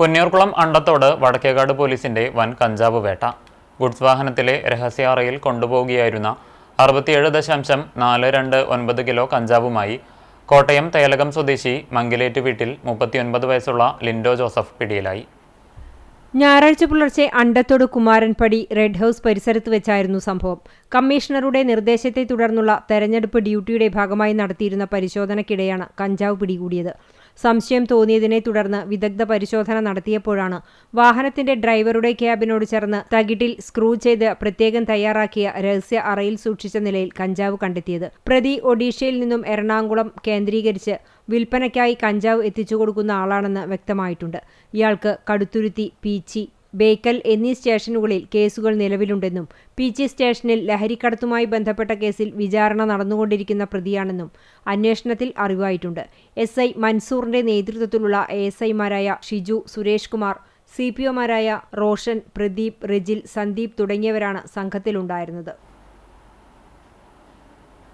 പൊന്നിയൂർകുളം അണ്ടത്തോട് വടക്കേകാട് പോലീസിന്റെ വൻ കഞ്ചാവ് വേട്ട. ഗുഡ്സ് വാഹനത്തിലെ രഹസ്യ അറയിൽ കൊണ്ടുപോകുകയായിരുന്ന 67.429 കിലോ കഞ്ചാവുമായി കോട്ടയം തേലകം സ്വദേശി മംഗലേറ്റ് വീട്ടിൽ 39 വയസ്സുള്ള ലിൻഡോ ജോസഫ് പിടിയിലായി. ഞായറാഴ്ച പുലർച്ചെ അണ്ടത്തോട് കുമാരൻപടി റെഡ് ഹൌസ് പരിസരത്ത് വെച്ചായിരുന്നു സംഭവം. കമ്മീഷണറുടെ നിർദ്ദേശത്തെ തുടർന്നുള്ള തെരഞ്ഞെടുപ്പ് ഡ്യൂട്ടിയുടെ ഭാഗമായി നടത്തിയിരുന്ന പരിശോധനയ്ക്കിടെയാണ് കഞ്ചാവ് പിടികൂടിയത്. സംശയം തോന്നിയതിനെ തുടർന്ന് വിദഗ്ധ പരിശോധന നടത്തിയപ്പോഴാണ് വാഹനത്തിന്റെ ഡ്രൈവറുടെ ക്യാബിനോട് ചേർന്ന് തകിട്ടിൽ സ്ക്രൂ ചെയ്ത് പ്രത്യേകം തയ്യാറാക്കിയ രഹസ്യ അറയിൽ സൂക്ഷിച്ച നിലയിൽ കഞ്ചാവ് കണ്ടെത്തിയത്. പ്രതി ഒഡീഷയിൽ നിന്നും എറണാകുളം കേന്ദ്രീകരിച്ച് വിൽപ്പനയ്ക്കായി കഞ്ചാവ് എത്തിച്ചു കൊടുക്കുന്ന ആളാണെന്ന് വ്യക്തമായിട്ടുണ്ട്. ഇയാൾക്ക് കടുത്തുരുത്തി, പീച്ചി, ബേക്കൽ എന്നീ സ്റ്റേഷനുകളിൽ കേസുകൾ നിലവിലുണ്ടെന്നും പീച്ചി സ്റ്റേഷനിൽ ലഹരിക്കടത്തുമായി ബന്ധപ്പെട്ട കേസിൽ വിചാരണ നടന്നുകൊണ്ടിരിക്കുന്ന പ്രതിയാണെന്നും അന്വേഷണത്തിൽ അറിവായിട്ടുണ്ട്. SI മൻസൂറിന്റെ നേതൃത്വത്തിലുള്ള ASIമാരായ ഷിജു, സുരേഷ് കുമാർ, CPOമാരായ റോഷൻ, പ്രദീപ്, റെജിൽ, സന്ദീപ് തുടങ്ങിയവരാണ് സംഘത്തിലുണ്ടായിരുന്നത്.